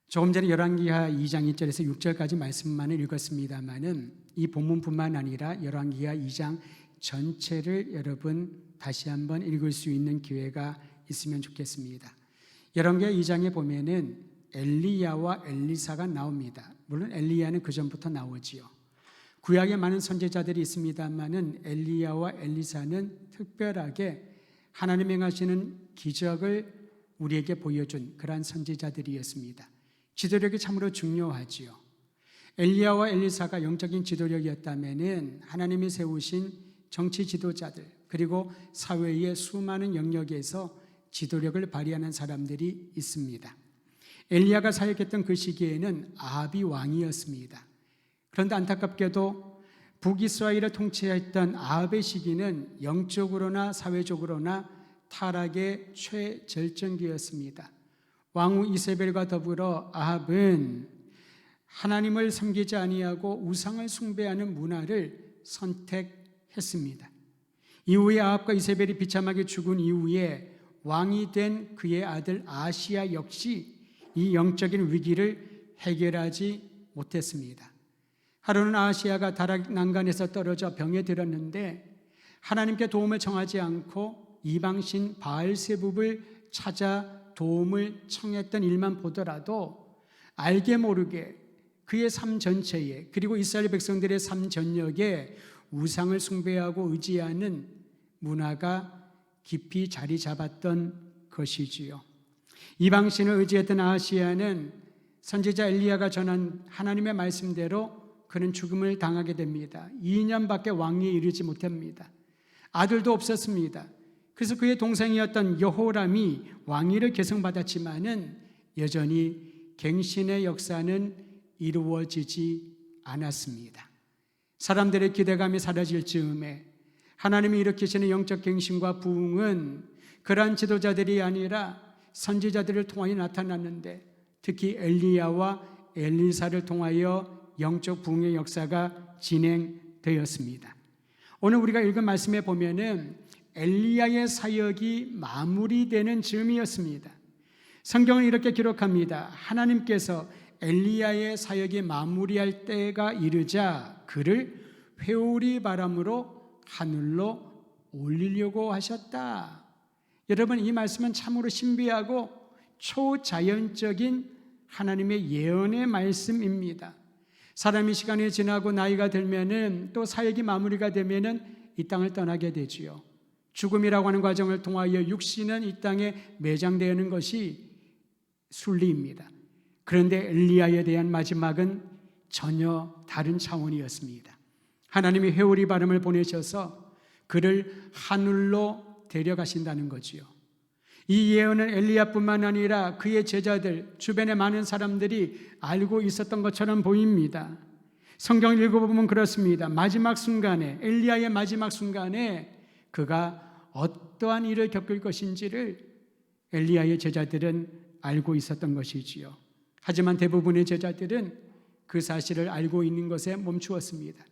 조금 전에 열왕기하 2장 1절에서 6절까지 말씀만을 읽었습니다마는 이 본문뿐만 아니라 열왕기하 2장 전체를 여러분 다시 한번 읽을 수 있는 기회가 있으면 좋겠습니다. 열왕기하 2장에 보면은 엘리야와 엘리사가 나옵니다. 물론 엘리야는 그 전부터 나오지요. 구약에 많은 선지자들이 있습니다마는 엘리야와 엘리사는 특별하게 하나님이 행하시는 기적을 우리에게 보여준 그러한 선지자들이었습니다. 지도력이 참으로 중요하지요. 엘리야와 엘리사가 영적인 지도력이었다면은 하나님이 세우신 정치 지도자들 그리고 사회의 수많은 영역에서 지도력을 발휘하는 사람들이 있습니다. 엘리야가 사역했던 그 시기에는 아합이 왕이었습니다. 그런데 안타깝게도 북이스라엘을 통치했던 아합의 시기는 영적으로나 사회적으로나 타락의 최절정기였습니다. 왕후 이세벨과 더불어 아합은 하나님을 섬기지 아니하고 우상을 숭배하는 문화를 선택했습니다. 이후에 아합과 이세벨이 비참하게 죽은 이후에 왕이 된 그의 아들 아하시야 역시 이 영적인 위기를 해결하지 못했습니다. 하루는 아하시야가 다락 난간에서 떨어져 병에 들었는데 하나님께 도움을 청하지 않고 이방신 바알세붑을 찾아 도움을 청했던 일만 보더라도 알게 모르게 그의 삶 전체에 그리고 이스라엘 백성들의 삶 전역에 우상을 숭배하고 의지하는 문화가 깊이 자리 잡았던 것이지요. 이방신을 의지했던 아하시야는 선지자 엘리야가 전한 하나님의 말씀대로 그는 죽음을 당하게 됩니다. 2년밖에 왕위에 이르지 못합니다. 아들도 없었습니다. 그래서 그의 동생이었던 여호람이 왕위를 계승받았지만은 여전히 갱신의 역사는 이루어지지 않았습니다. 사람들의 기대감이 사라질 즈음에 하나님이 일으키시는 영적 갱신과 부흥은 그러한 지도자들이 아니라 선지자들을 통하여 나타났는데 특히 엘리야와 엘리사를 통하여 영적 부흥의 역사가 진행되었습니다. 오늘 우리가 읽은 말씀에 보면은 엘리야의 사역이 마무리되는 즈음이었습니다. 성경은 이렇게 기록합니다. 하나님께서 엘리야의 사역이 마무리할 때가 이르자 그를 회오리 바람으로 하늘로 올리려고 하셨다. 여러분, 이 말씀은 참으로 신비하고 초자연적인 하나님의 예언의 말씀입니다. 사람이 시간이 지나고 나이가 들면은 또 사역이 마무리가 되면은 이 땅을 떠나게 되지요. 죽음이라고 하는 과정을 통하여 육신은 이 땅에 매장되는 것이 순리입니다. 그런데 엘리야에 대한 마지막은 전혀 다른 차원이었습니다. 하나님이 회오리 바람을 보내셔서 그를 하늘로 데려가신다는 거지요. 이 예언은 엘리야뿐만 아니라 그의 제자들, 주변의 많은 사람들이 알고 있었던 것처럼 보입니다. 성경을 읽어보면 그렇습니다. 마지막 순간에, 엘리야의 마지막 순간에 그가 어떠한 일을 겪을 것인지를 엘리야의 제자들은 알고 있었던 것이지요. 하지만 대부분의 제자들은 그 사실을 알고 있는 것에 멈추었습니다.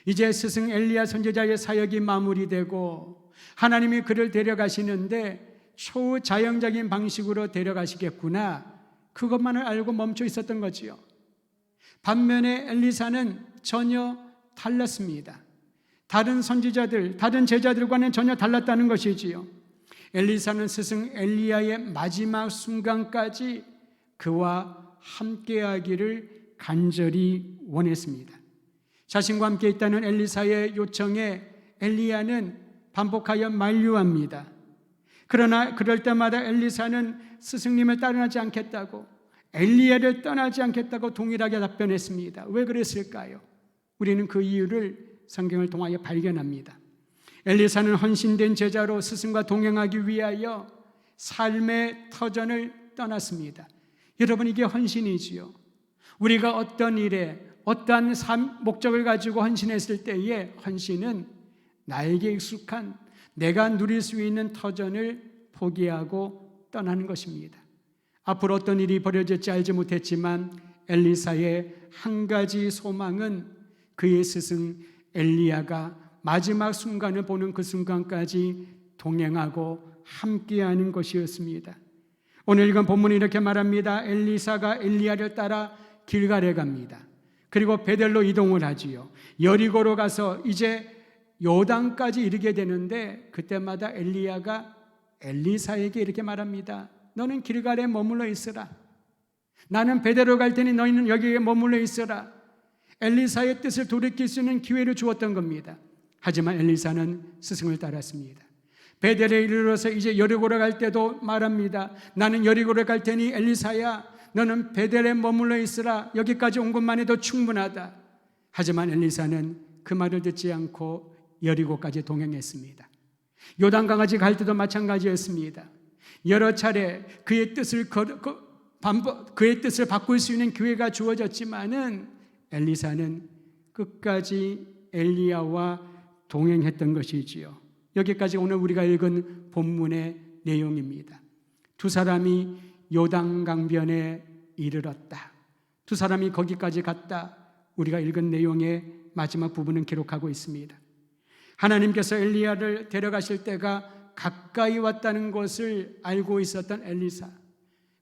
이제 스승 엘리야 선지자의 사역이 마무리되고 하나님이 그를 데려가시는데 초자연적인 방식으로 데려가시겠구나, 그것만을 알고 멈춰 있었던 거지요. 반면에 엘리사는 전혀 달랐습니다. 다른 선지자들, 다른 제자들과는 전혀 달랐다는 것이지요. 엘리사는 스승 엘리야의 마지막 순간까지 그와 함께하기를 간절히 원했습니다. 자신과 함께 있다는 엘리사의 요청에 엘리야는 반복하여 만류합니다. 그러나 그럴 때마다 엘리사는 스승님을 따르지 않겠다고, 엘리야를 떠나지 않겠다고 동일하게 답변했습니다. 왜 그랬을까요? 우리는 그 이유를 성경을 통하여 발견합니다. 엘리사는 헌신된 제자로 스승과 동행하기 위하여 삶의 터전을 떠났습니다. 여러분, 이게 헌신이지요. 우리가 어떤 일에 어떠한 목적을 가지고 헌신했을 때의 헌신은 나에게 익숙한, 내가 누릴 수 있는 터전을 포기하고 떠나는 것입니다. 앞으로 어떤 일이 벌어질지 알지 못했지만 엘리사의 한 가지 소망은 그의 스승 엘리야가 마지막 순간을 보는 그 순간까지 동행하고 함께하는 것이었습니다. 오늘 읽은 본문이 이렇게 말합니다. 엘리사가 엘리야를 따라 길갈에 갑니다. 그리고 베델로 이동을 하지요. 여리고로 가서 이제 요단까지 이르게 되는데 그때마다 엘리야가 엘리사에게 이렇게 말합니다. 너는 길갈에 머물러 있으라. 나는 베델로 갈 테니 너희는 여기에 머물러 있으라. 엘리사의 뜻을 돌이킬 수 있는 기회를 주었던 겁니다. 하지만 엘리사는 스승을 따랐습니다. 베델에 이르러서 이제 여리고로 갈 때도 말합니다. 나는 여리고로 갈 테니 엘리사야 너는 베델에 머물러 있으라. 여기까지 온 것만 해도 충분하다. 하지만 엘리사는 그 말을 듣지 않고 여리고까지 동행했습니다. 요단강까지 갈 때도 마찬가지였습니다. 여러 차례 그의 뜻을 바꿀 수 있는 기회가 주어졌지만은 엘리사는 끝까지 엘리야와 동행했던 것이지요. 여기까지 오늘 우리가 읽은 본문의 내용입니다. 두 사람이 요단강변에 이르렀다. 두 사람이 거기까지 갔다. 우리가 읽은 내용의 마지막 부분은 기록하고 있습니다. 하나님께서 엘리야를 데려가실 때가 가까이 왔다는 것을 알고 있었던 엘리사.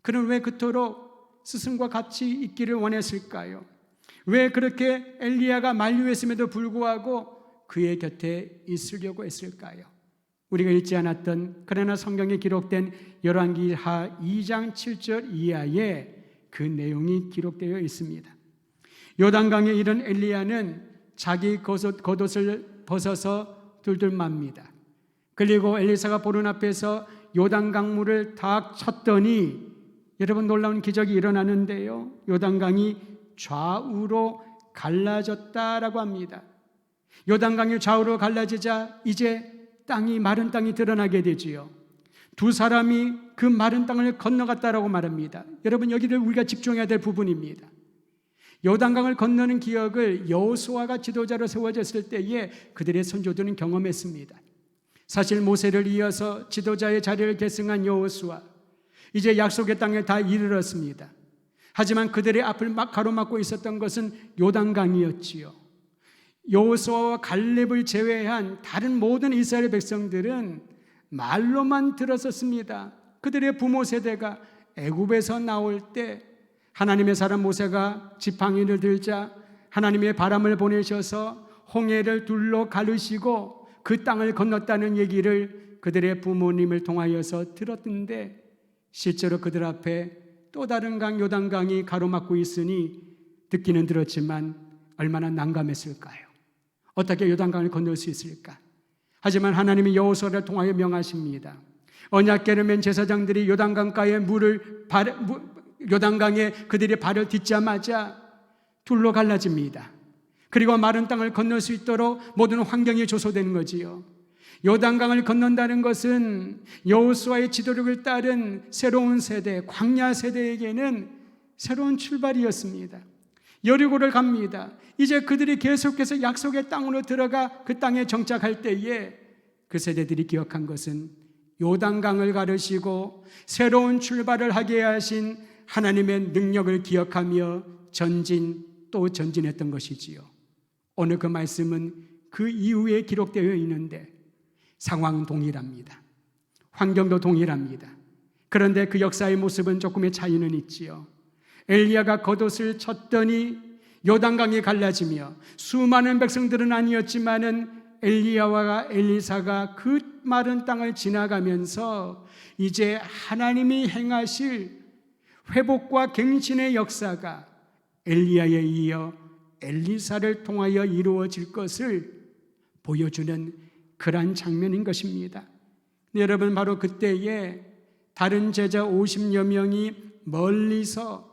그는 왜 그토록 스승과 같이 있기를 원했을까요? 왜 그렇게 엘리야가 만류했음에도 불구하고 그의 곁에 있으려고 했을까요? 우리가 읽지 않았던 그러나 성경에 기록된 열왕기하 2장 7절 이하에 그 내용이 기록되어 있습니다. 요단강에 이른 엘리야는 자기 겉옷을 벗어서 둘둘 맙니다. 그리고 엘리사가 보는 앞에서 요단강물을 다 쳤더니 여러분 놀라운 기적이 일어나는데요. 요단강이 좌우로 갈라졌다라고 합니다. 요단강이 좌우로 갈라지자 이제 마른 땅이 드러나게 되지요. 두 사람이 그 마른 땅을 건너갔다라고 말합니다. 여러분 여기를 우리가 집중해야 될 부분입니다. 요단강을 건너는 기억을 여호수아가 지도자로 세워졌을 때에 그들의 선조들은 경험했습니다. 사실 모세를 이어서 지도자의 자리를 계승한 여호수아, 이제 약속의 땅에 다 이르렀습니다. 하지만 그들의 앞을 가로막고 있었던 것은 요단강이었지요. 여호수아와 갈렙을 제외한 다른 모든 이스라엘 백성들은 말로만 들었었습니다. 그들의 부모 세대가 애굽에서 나올 때 하나님의 사람 모세가 지팡이를 들자 하나님의 바람을 보내셔서 홍해를 둘로 가르시고 그 땅을 건넜다는 얘기를 그들의 부모님을 통하여서 들었는데 실제로 그들 앞에 또 다른 강 요단강이 가로막고 있으니 듣기는 들었지만 얼마나 난감했을까요? 어떻게 요단강을 건널 수 있을까? 하지만 하나님이 여호수아를 통하여 명하십니다. 언약궤를 맨 제사장들이 요단강가에 요단강에 그들의 발을 딛자마자 둘로 갈라집니다. 그리고 마른 땅을 건널 수 있도록 모든 환경이 조소되는 거지요. 요단강을 건넌다는 것은 여호수아의 지도력을 따른 새로운 세대, 광야 세대에게는 새로운 출발이었습니다. 여리고를 갑니다. 이제 그들이 계속해서 약속의 땅으로 들어가 그 땅에 정착할 때에 그 세대들이 기억한 것은 요단강을 가르시고 새로운 출발을 하게 하신 하나님의 능력을 기억하며 전진 또 전진했던 것이지요. 오늘 그 말씀은 그 이후에 기록되어 있는데 상황은 동일합니다. 환경도 동일합니다. 그런데 그 역사의 모습은 조금의 차이는 있지요. 엘리야가 겉옷을 쳤더니 요단강이 갈라지며 수많은 백성들은 아니었지만은 엘리야와 엘리사가 그 마른 땅을 지나가면서 이제 하나님이 행하실 회복과 갱신의 역사가 엘리야에 이어 엘리사를 통하여 이루어질 것을 보여주는 그러한 장면인 것입니다. 여러분 바로 그때에 다른 제자 50여 명이 멀리서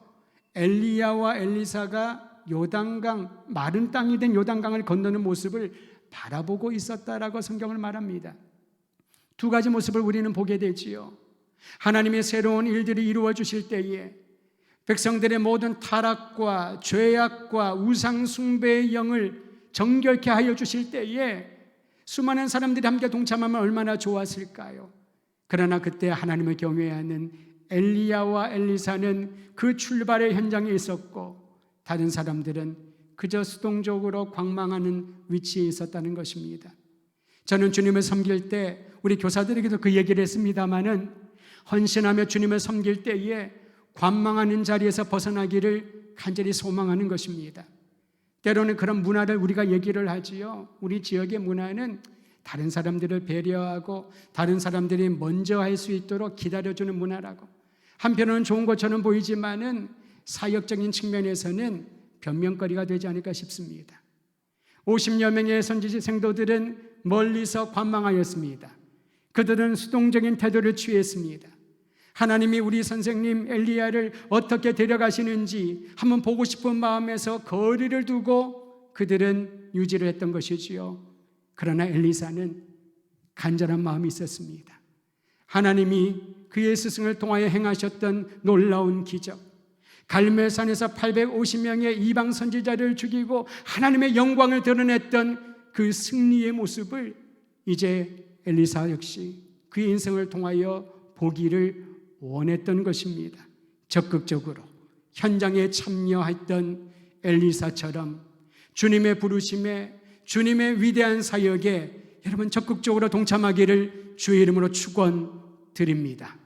엘리야와 엘리사가 요단강, 마른 땅이 된 요단강을 건너는 모습을 바라보고 있었다라고 성경을 말합니다. 두 가지 모습을 우리는 보게 되지요. 하나님의 새로운 일들이 이루어 주실 때에 백성들의 모든 타락과 죄악과 우상 숭배의 영을 정결케 하여 주실 때에 수많은 사람들이 함께 동참하면 얼마나 좋았을까요? 그러나 그때 하나님을 경외하는 엘리야와 엘리사는 그 출발의 현장에 있었고 다른 사람들은 그저 수동적으로 관망하는 위치에 있었다는 것입니다. 저는 주님을 섬길 때 우리 교사들에게도 그 얘기를 했습니다마는 헌신하며 주님을 섬길 때에 관망하는 자리에서 벗어나기를 간절히 소망하는 것입니다. 때로는 그런 문화를 우리가 얘기를 하지요. 우리 지역의 문화는 다른 사람들을 배려하고 다른 사람들이 먼저 할 수 있도록 기다려주는 문화라고. 한편으로는 좋은 것처럼 보이지만은 사역적인 측면에서는 변명거리가 되지 않을까 싶습니다. 50여 명의 선지자 생도들은 멀리서 관망하였습니다. 그들은 수동적인 태도를 취했습니다. 하나님이 우리 선생님 엘리야를 어떻게 데려가시는지 한번 보고 싶은 마음에서 거리를 두고 그들은 유지를 했던 것이지요. 그러나 엘리사는 간절한 마음이 있었습니다. 하나님이 그의 스승을 통하여 행하셨던 놀라운 기적, 갈멜산에서 850명의 이방 선지자를 죽이고 하나님의 영광을 드러냈던 그 승리의 모습을 이제 엘리사 역시 그의 인생을 통하여 보기를 원했던 것입니다. 적극적으로 현장에 참여했던 엘리사처럼 주님의 부르심에, 주님의 위대한 사역에 여러분 적극적으로 동참하기를 주의 이름으로 축원드립니다.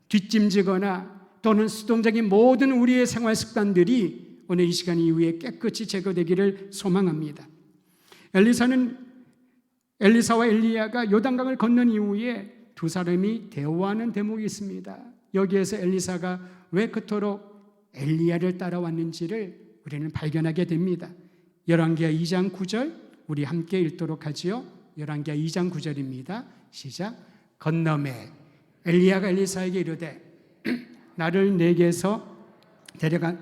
뒷짐지거나 또는 수동적인 모든 우리의 생활 습관들이 오늘 이 시간 이후에 깨끗이 제거되기를 소망합니다. 엘리사와 엘리야가 요단강을 건넌 이후에 두 사람이 대화하는 대목이 있습니다. 여기에서 엘리사가 왜 그토록 엘리야를 따라왔는지를 우리는 발견하게 됩니다. 열왕기하 2장 9절 우리 함께 읽도록 하지요. 열왕기하 2장 9절입니다. 시작. 건너매 엘리야가 엘리사에게 이르되 나를 내게서 데려가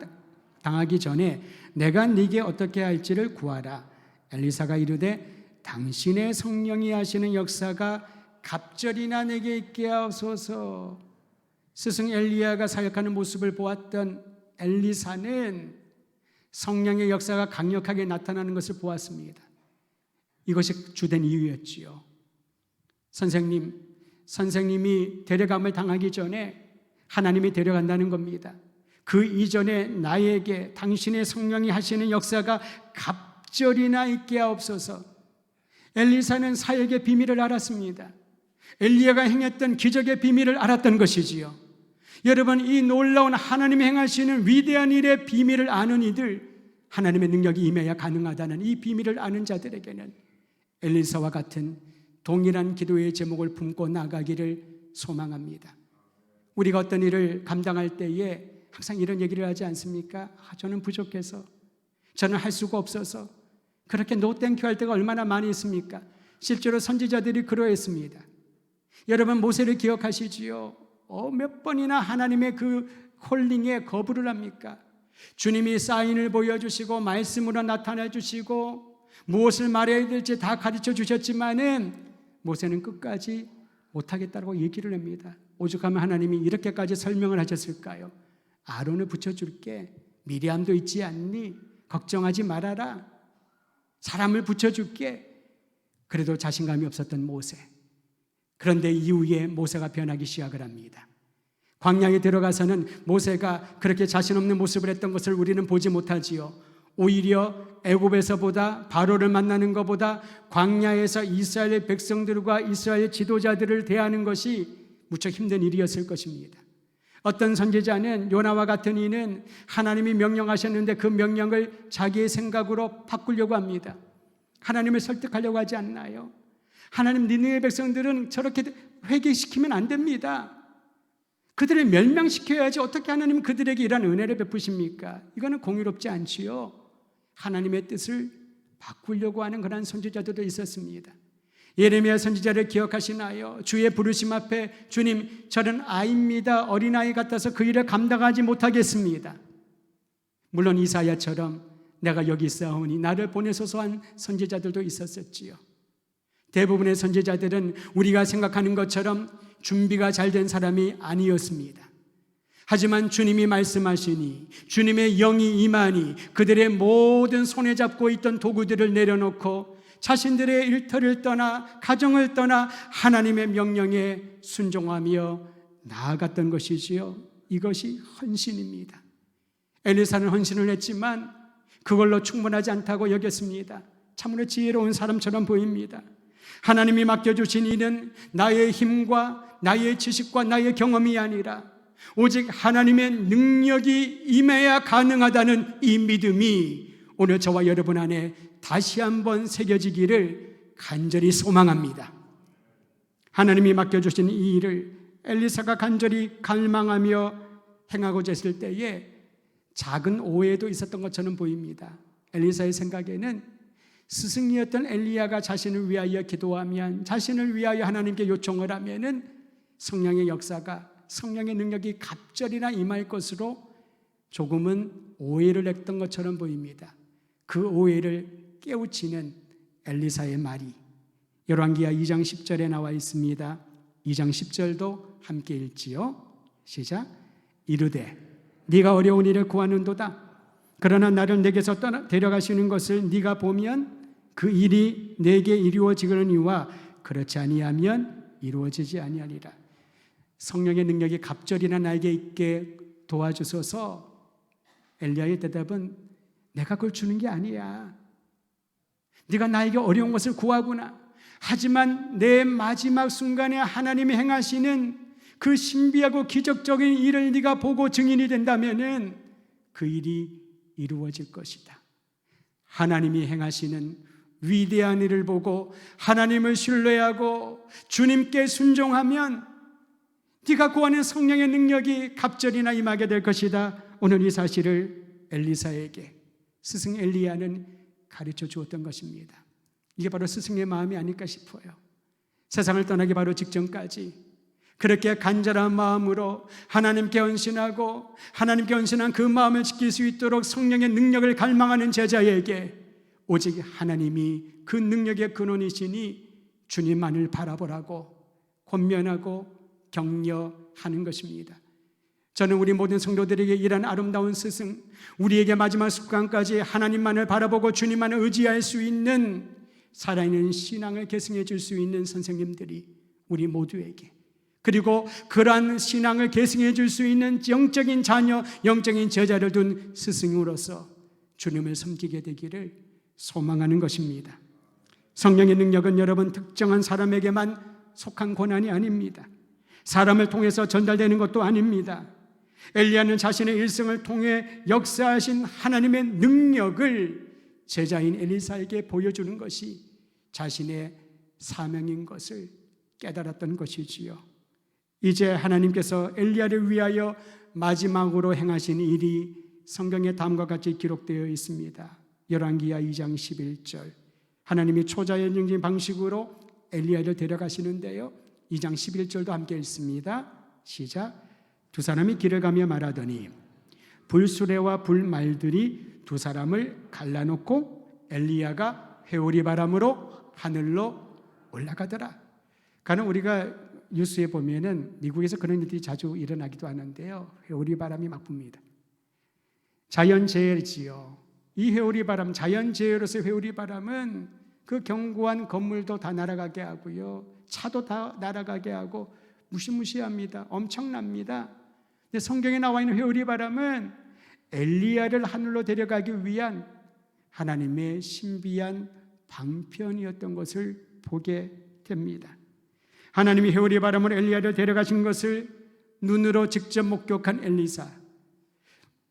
당하기 전에 내가 네게 어떻게 할지를 구하라. 엘리사가 이르되 당신의 성령이 하시는 역사가 갑절이나 내게 있게 하소서. 스승 엘리야가 사역하는 모습을 보았던 엘리사는 성령의 역사가 강력하게 나타나는 것을 보았습니다. 이것이 주된 이유였지요. 선생님이 데려감을 당하기 전에 하나님이 데려간다는 겁니다. 그 이전에 나에게 당신의 성령이 하시는 역사가 갑절이나 있게 하옵소서. 엘리사는 사역의 비밀을 알았습니다. 엘리야가 행했던 기적의 비밀을 알았던 것이지요. 여러분, 이 놀라운 하나님이 행하시는 위대한 일의 비밀을 아는 이들, 하나님의 능력이 임해야 가능하다는 이 비밀을 아는 자들에게는 엘리사와 같은 동일한 기도의 제목을 품고 나가기를 소망합니다. 우리가 어떤 일을 감당할 때에 항상 이런 얘기를 하지 않습니까? 저는 부족해서, 저는 할 수가 없어서, 그렇게 노땡큐 할 때가 얼마나 많이 있습니까? 실제로 선지자들이 그러했습니다. 여러분, 모세를 기억하시지요? 몇 번이나 하나님의 그 콜링에 거부를 합니까? 주님이 사인을 보여주시고 말씀으로 나타내 주시고 무엇을 말해야 될지 다 가르쳐 주셨지만은 모세는 끝까지 못하겠다고 얘기를 합니다. 오죽하면 하나님이 이렇게까지 설명을 하셨을까요? 아론을 붙여줄게. 미리암도 있지 않니? 걱정하지 말아라. 사람을 붙여줄게. 그래도 자신감이 없었던 모세. 그런데 이후에 모세가 변하기 시작을 합니다. 광야에 들어가서는 모세가 그렇게 자신 없는 모습을 했던 것을 우리는 보지 못하지요. 오히려 애굽에서보다 바로를 만나는 것보다 광야에서 이스라엘 백성들과 이스라엘 지도자들을 대하는 것이 무척 힘든 일이었을 것입니다. 어떤 선지자는 요나와 같은 이는 하나님이 명령하셨는데 그 명령을 자기의 생각으로 바꾸려고 합니다. 하나님을 설득하려고 하지 않나요? 하나님, 니느웨 백성들은 저렇게 회개시키면 안 됩니다. 그들을 멸망시켜야지 어떻게 하나님은 그들에게 이런 은혜를 베푸십니까? 이거는 공의롭지 않지요. 하나님의 뜻을 바꾸려고 하는 그런 선지자들도 있었습니다. 예레미야 선지자를 기억하시나요? 주의 부르심 앞에 주님, 저는 아이입니다. 어린아이 같아서 그 일을 감당하지 못하겠습니다. 물론 이사야처럼 내가 여기 있사오니 나를 보내소서 한 선지자들도 있었었지요. 대부분의 선지자들은 우리가 생각하는 것처럼 준비가 잘 된 사람이 아니었습니다. 하지만 주님이 말씀하시니, 주님의 영이 임하니 그들의 모든 손에 잡고 있던 도구들을 내려놓고 자신들의 일터를 떠나 가정을 떠나 하나님의 명령에 순종하며 나아갔던 것이지요. 이것이 헌신입니다. 엘리사는 헌신을 했지만 그걸로 충분하지 않다고 여겼습니다. 참으로 지혜로운 사람처럼 보입니다. 하나님이 맡겨주신 일은 나의 힘과 나의 지식과 나의 경험이 아니라 오직 하나님의 능력이 임해야 가능하다는 이 믿음이 오늘 저와 여러분 안에 다시 한번 새겨지기를 간절히 소망합니다. 하나님이 맡겨주신 이 일을 엘리사가 간절히 갈망하며 행하고자 했을 때에 작은 오해도 있었던 것처럼 보입니다. 엘리사의 생각에는 스승이었던 엘리야가 자신을 위하여 기도하면, 자신을 위하여 하나님께 요청을 하면은 성령의 역사가, 성령의 능력이 갑절이나 임할 것으로 조금은 오해를 했던 것처럼 보입니다. 그 오해를 깨우치는 엘리사의 말이 열왕기하 2장 10절에 나와 있습니다. 2장 10절도 함께 읽지요. 시작. 이르되 네가 어려운 일을 구하는도다. 그러나 나를 내게서 데려가시는 것을 네가 보면 그 일이 내게 이루어지거니와 그렇지 아니하면 이루어지지 아니하리라. 성령의 능력이 갑절이나 나에게 있게 도와주소서. 엘리야의 대답은 내가 그걸 주는 게 아니야. 네가 나에게 어려운 것을 구하구나. 하지만 내 마지막 순간에 하나님이 행하시는 그 신비하고 기적적인 일을 네가 보고 증인이 된다면은 그 일이 이루어질 것이다. 하나님이 행하시는 위대한 일을 보고 하나님을 신뢰하고 주님께 순종하면 네가 구하는 성령의 능력이 갑절이나 임하게 될 것이다. 오늘 이 사실을 엘리사에게 스승 엘리야는 가르쳐 주었던 것입니다. 이게 바로 스승의 마음이 아닐까 싶어요. 세상을 떠나기 바로 직전까지 그렇게 간절한 마음으로 하나님께 헌신하고 하나님께 헌신한 그 마음을 지킬 수 있도록 성령의 능력을 갈망하는 제자에게 오직 하나님이 그 능력의 근원이시니 주님만을 바라보라고 권면하고 격려하는 것입니다. 저는 우리 모든 성도들에게 이런 아름다운 스승, 우리에게 마지막 순간까지 하나님만을 바라보고 주님만을 의지할 수 있는 살아있는 신앙을 계승해 줄 수 있는 선생님들이 우리 모두에게, 그리고 그러한 신앙을 계승해 줄 수 있는 영적인 자녀, 영적인 제자를 둔 스승으로서 주님을 섬기게 되기를 소망하는 것입니다. 성령의 능력은 여러분 특정한 사람에게만 속한 권한이 아닙니다. 사람을 통해서 전달되는 것도 아닙니다. 엘리야는 자신의 일생을 통해 역사하신 하나님의 능력을 제자인 엘리사에게 보여주는 것이 자신의 사명인 것을 깨달았던 것이지요. 이제 하나님께서 엘리야를 위하여 마지막으로 행하신 일이 성경에 다음과 같이 기록되어 있습니다. 열왕기하 2장 11절, 하나님이 초자연적인 방식으로 엘리야를 데려가시는데요, 2장 11절도 함께 읽습니다. 시작. 두 사람이 길을 가며 말하더니 불수레와 불말들이 두 사람을 갈라놓고 엘리야가 회오리 바람으로 하늘로 올라가더라. 가는 우리가 뉴스에 보면은 미국에서 그런 일들이 자주 일어나기도 하는데요, 회오리 바람이 막 붑니다. 자연재해지요. 이 회오리 바람, 자연재해로서의 회오리 바람은 그 견고한 건물도 다 날아가게 하고요, 차도 다 날아가게 하고 무시무시합니다. 엄청납니다. 근데 성경에 나와 있는 회오리 바람은 엘리야를 하늘로 데려가기 위한 하나님의 신비한 방편이었던 것을 보게 됩니다. 하나님이 회오리 바람으로 엘리야를 데려가신 것을 눈으로 직접 목격한 엘리사,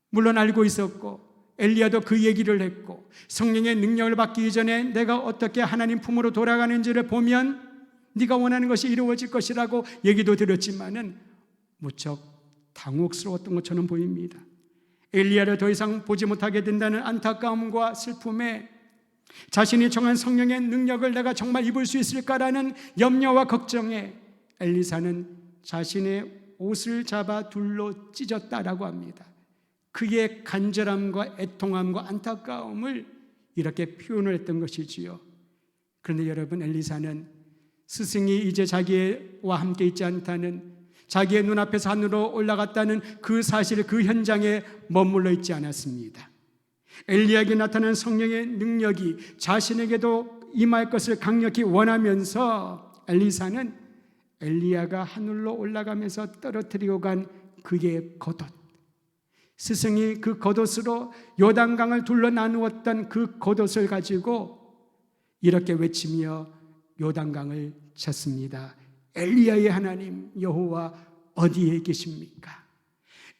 물론 알고 있었고 엘리야도 그 얘기를 했고 성령의 능력을 받기 전에 내가 어떻게 하나님 품으로 돌아가는지를 보면 네가 원하는 것이 이루어질 것이라고 얘기도 들었지만은 무척 당혹스러웠던 것처럼 보입니다. 엘리야를 더 이상 보지 못하게 된다는 안타까움과 슬픔에 자신이 정한 성령의 능력을 내가 정말 입을 수 있을까라는 염려와 걱정에 엘리사는 자신의 옷을 잡아 둘로 찢었다라고 합니다. 그의 간절함과 애통함과 안타까움을 이렇게 표현을 했던 것이지요. 그런데 여러분, 엘리사는 스승이 이제 자기와 함께 있지 않다는, 자기의 눈앞에서 하늘로 올라갔다는 그 사실, 그 현장에 머물러 있지 않았습니다. 엘리야에게 나타난 성령의 능력이 자신에게도 임할 것을 강력히 원하면서 엘리사는 엘리야가 하늘로 올라가면서 떨어뜨리고 간 그의 겉옷, 스승이 그 겉옷으로 요단강을 둘러 나누었던 그 겉옷을 가지고 이렇게 외치며 요단강을 쳤습니다. 엘리야의 하나님 여호와 어디에 계십니까?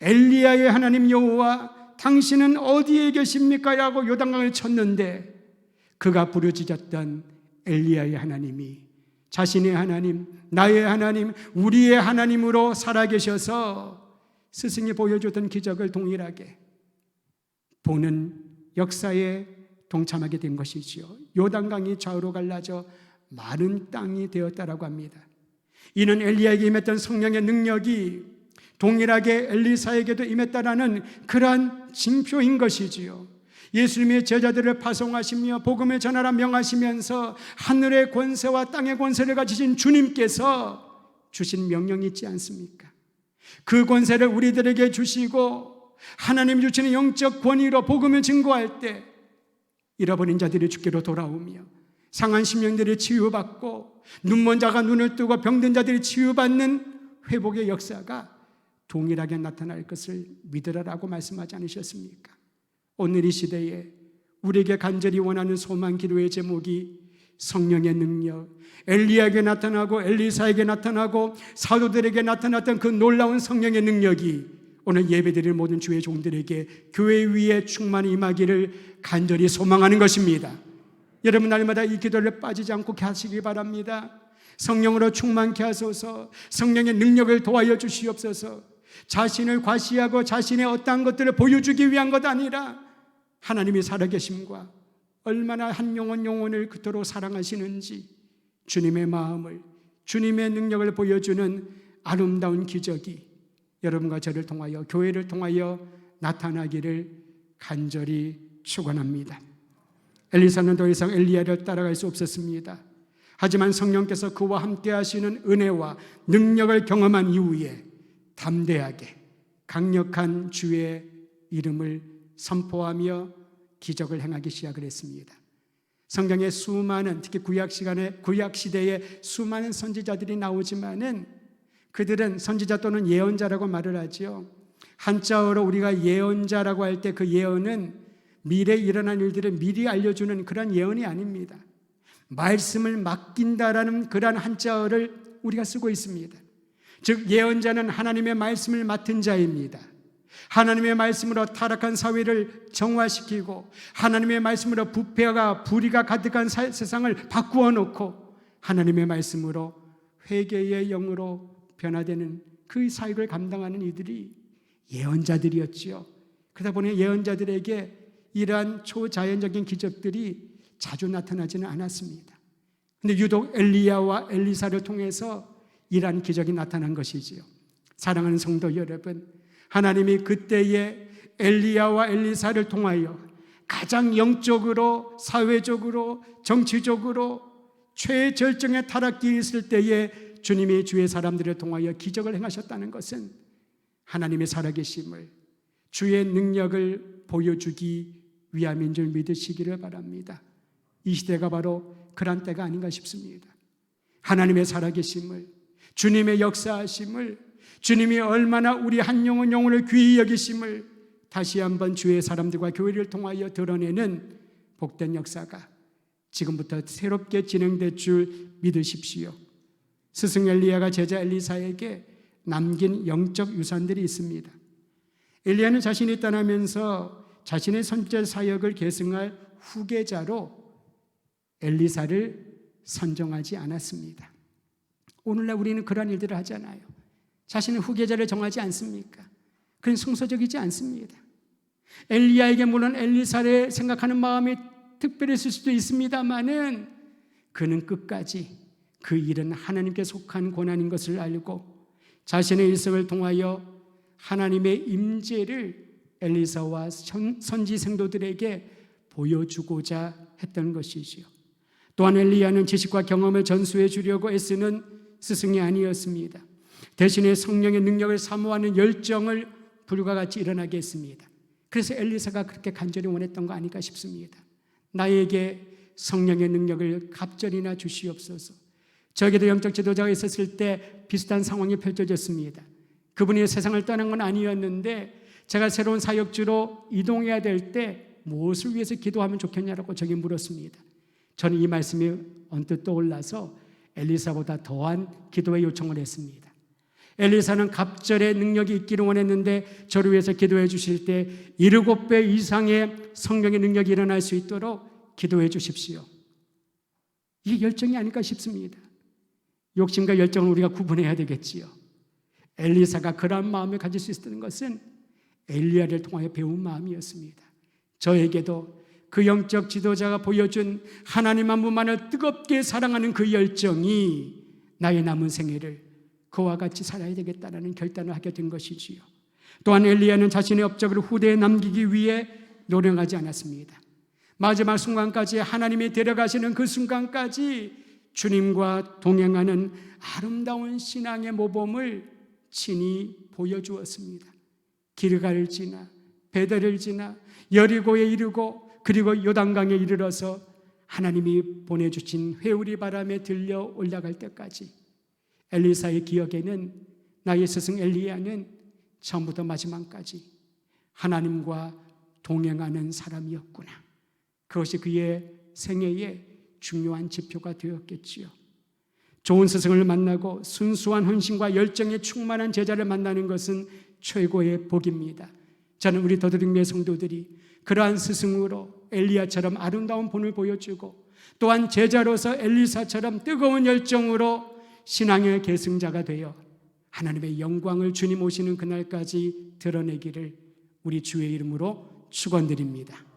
엘리야의 하나님 여호와 당신은 어디에 계십니까? 라고 요단강을 쳤는데 그가 부르짖었던 엘리야의 하나님이 자신의 하나님, 나의 하나님, 우리의 하나님으로 살아계셔서 스승이 보여줬던 기적을 동일하게 보는 역사에 동참하게 된 것이지요. 요단강이 좌우로 갈라져 마른 땅이 되었다라고 합니다. 이는 엘리야에게 임했던 성령의 능력이 동일하게 엘리사에게도 임했다라는 그러한 징표인 것이지요. 예수님의 제자들을 파송하시며 복음을 전하라 명하시면서 하늘의 권세와 땅의 권세를 가지신 주님께서 주신 명령이 있지 않습니까? 그 권세를 우리들에게 주시고 하나님 주시는 영적 권위로 복음을 증거할 때 잃어버린 자들이 주께로 돌아오며 상한 심령들이 치유받고 눈먼 자가 눈을 뜨고 병든 자들이 치유받는 회복의 역사가 동일하게 나타날 것을 믿으라라고 말씀하지 않으셨습니까? 오늘 이 시대에 우리에게 간절히 원하는 소망 기도의 제목이 성령의 능력, 엘리야에게 나타나고 엘리사에게 나타나고 사도들에게 나타났던 그 놀라운 성령의 능력이 오늘 예배드릴 모든 주의 종들에게 교회 위에 충만히 임하기를 간절히 소망하는 것입니다. 여러분 날마다 이 기도를 빠지지 않고 하시기 바랍니다. 성령으로 충만케 하소서. 성령의 능력을 도와여 주시옵소서. 자신을 과시하고 자신의 어떠한 것들을 보여주기 위한 것 아니라 하나님이 살아계심과 얼마나 한 영혼을 그토록 사랑하시는지 주님의 마음을, 주님의 능력을 보여주는 아름다운 기적이 여러분과 저를 통하여, 교회를 통하여 나타나기를 간절히 축원합니다. 엘리사는 더 이상 엘리야를 따라갈 수 없었습니다. 하지만 성령께서 그와 함께 하시는 은혜와 능력을 경험한 이후에 담대하게 강력한 주의 이름을 선포하며 기적을 행하기 시작을 했습니다. 성경에 수많은, 특히 구약 시대에 수많은 선지자들이 나오지만은 그들은 선지자 또는 예언자라고 말을 하죠. 한자어로 우리가 예언자라고 할 때 그 예언은 미래에 일어날 일들을 미리 알려주는 그런 예언이 아닙니다. 말씀을 맡긴다라는 그런 한자어를 우리가 쓰고 있습니다. 즉 예언자는 하나님의 말씀을 맡은 자입니다. 하나님의 말씀으로 타락한 사회를 정화시키고 하나님의 말씀으로 부패가 불의가 가득한 세상을 바꾸어 놓고 하나님의 말씀으로 회개의 영으로 변화되는 그 사역을 감당하는 이들이 예언자들이었지요. 그러다 보니 예언자들에게 이러한 초자연적인 기적들이 자주 나타나지는 않았습니다. 그런데 유독 엘리야와 엘리사를 통해서 이러한 기적이 나타난 것이지요. 사랑하는 성도 여러분, 하나님이 그때의 엘리야와 엘리사를 통하여 가장 영적으로, 사회적으로, 정치적으로 최절정에 타락기에 있을 때에 주님이 주의 사람들을 통하여 기적을 행하셨다는 것은 하나님의 살아계심을, 주의 능력을 보여주기 위함인 줄 믿으시기를 바랍니다. 이 시대가 바로 그런 때가 아닌가 싶습니다. 하나님의 살아계심을, 주님의 역사하심을, 주님이 얼마나 우리 한 영혼을 귀히 여기심을 다시 한번 주의 사람들과 교회를 통하여 드러내는 복된 역사가 지금부터 새롭게 진행될 줄 믿으십시오. 스승 엘리야가 제자 엘리사에게 남긴 영적 유산들이 있습니다. 엘리야는 자신이 떠나면서 자신의 선지자 사역을 계승할 후계자로 엘리사를 선정하지 않았습니다. 오늘날 우리는 그런 일들을 하잖아요. 자신의 후계자를 정하지 않습니까? 그건 성서적이지 않습니다. 엘리야에게 물론 엘리사를 생각하는 마음이 특별했을 수도 있습니다만은 그는 끝까지 그 일은 하나님께 속한 고난인 것을 알고 자신의 일생을 통하여 하나님의 임재를 엘리사와 선지 생도들에게 보여주고자 했던 것이지요. 또한 엘리야는 지식과 경험을 전수해 주려고 애쓰는 스승이 아니었습니다. 대신에 성령의 능력을 사모하는 열정을 불과 같이 일어나게 했습니다. 그래서 엘리사가 그렇게 간절히 원했던 거 아닐까 싶습니다. 나에게 성령의 능력을 갑절이나 주시옵소서. 저에게도 영적 지도자가 있었을 때 비슷한 상황이 펼쳐졌습니다. 그분이 세상을 떠난 건 아니었는데 제가 새로운 사역지로 이동해야 될 때 무엇을 위해서 기도하면 좋겠냐라고 저에게 물었습니다. 저는 이 말씀이 언뜻 떠올라서 엘리사보다 더한 기도의 요청을 했습니다. 엘리사는 갑절의 능력이 있기를 원했는데 저를 위해서 기도해 주실 때 7배 이상의 성령의 능력이 일어날 수 있도록 기도해 주십시오. 이게 열정이 아닐까 싶습니다. 욕심과 열정을 우리가 구분해야 되겠지요. 엘리사가 그러한 마음을 가질 수 있었던 것은 엘리야를 통하여 배운 마음이었습니다. 저에게도 그 영적 지도자가 보여준 하나님 한 분만을 뜨겁게 사랑하는 그 열정이 나의 남은 생애를 그와 같이 살아야 되겠다는 결단을 하게 된 것이지요. 또한 엘리야는 자신의 업적을 후대에 남기기 위해 노력하지 않았습니다. 마지막 순간까지 하나님이 데려가시는 그 순간까지 주님과 동행하는 아름다운 신앙의 모범을 친히 보여주었습니다. 길갈을 지나 베델을 지나 여리고에 이르고 그리고 요단강에 이르러서 하나님이 보내주신 회오리 바람에 들려 올라갈 때까지 엘리사의 기억에는 나의 스승 엘리야는 처음부터 마지막까지 하나님과 동행하는 사람이었구나. 그것이 그의 생애의 중요한 지표가 되었겠지요. 좋은 스승을 만나고 순수한 헌신과 열정에 충만한 제자를 만나는 것은 최고의 복입니다. 저는 우리 더드림의 성도들이 그러한 스승으로 엘리야처럼 아름다운 본을 보여주고 또한 제자로서 엘리사처럼 뜨거운 열정으로 신앙의 계승자가 되어 하나님의 영광을 주님 오시는 그날까지 드러내기를 우리 주의 이름으로 축원드립니다.